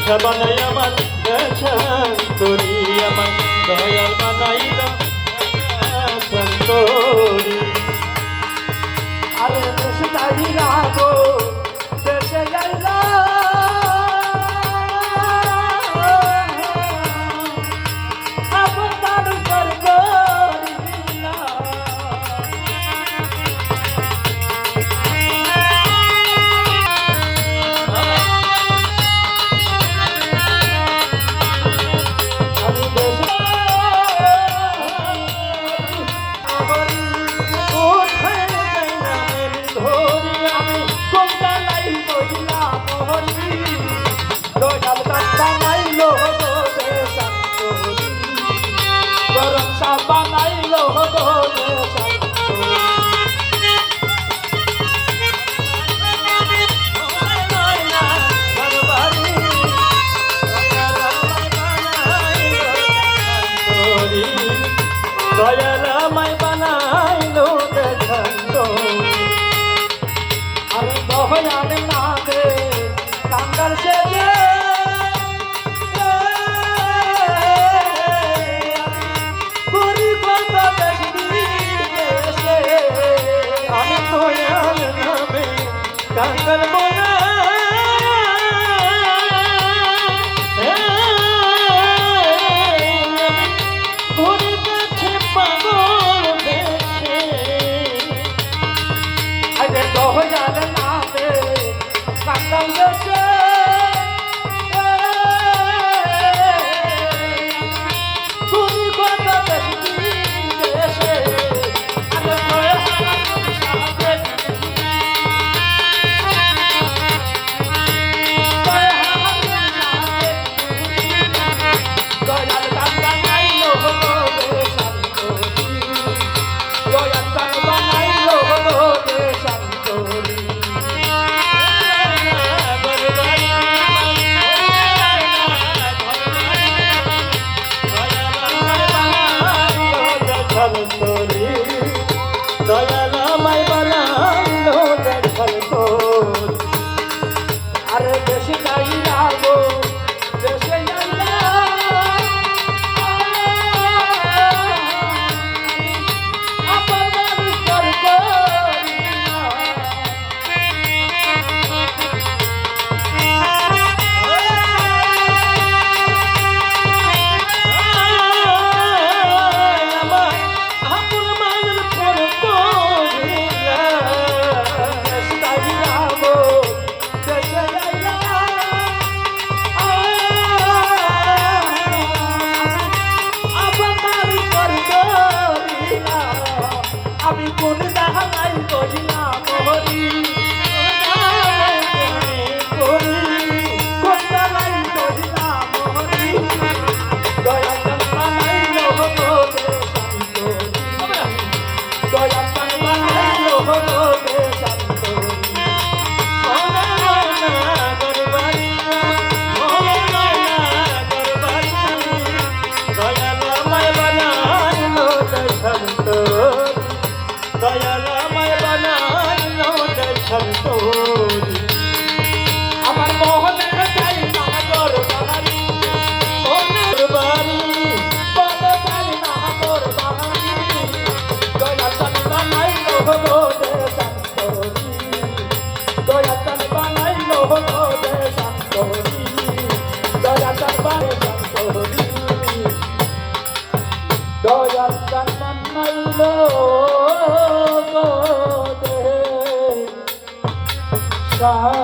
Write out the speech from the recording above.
মুখা বানাই আমার শান্তরি আমার দয়াল বানাইল শান্তরি আরে দেশে যাইলা গো দেশে যাইলা আপনার স্বর্গ বানাইলো দয়ালামাই বানাইলো শান্তরি আর দয়াল নামে কাঙ্গাল সেজে আমি দয়াল নামে কাঙ্গাল বনা ঘুরে গেছে পাগল দেশে আরে দয়াল নামে কাঙ্গাল সেজে দয়ালামাই বানাইলো শান্তরি আরে দেশে যাইলা গো দেশে যাইলা আপনার স্বর্গ আমার আপন মানের পর যাইলা গো দেশে যাইলা আপনার স্বর্গ আমি কোন দাহাই করিলাম হরি কোন দাহাই করিলাম হরি দয়া বানাইলো গো দয়া বানাইলো গো দয়ালামাই বানাইলো শান্তরি আমার মোহনে যাই না তোর বাড়ি মনের বাড়ি বলে যাই না তোর বাড়ি দয়া বানাইলো গো শান্তরি দয়া বানাইলো গো শান্তরি দয়া শান্তরি দয়া বানাইলো গো শান্তরি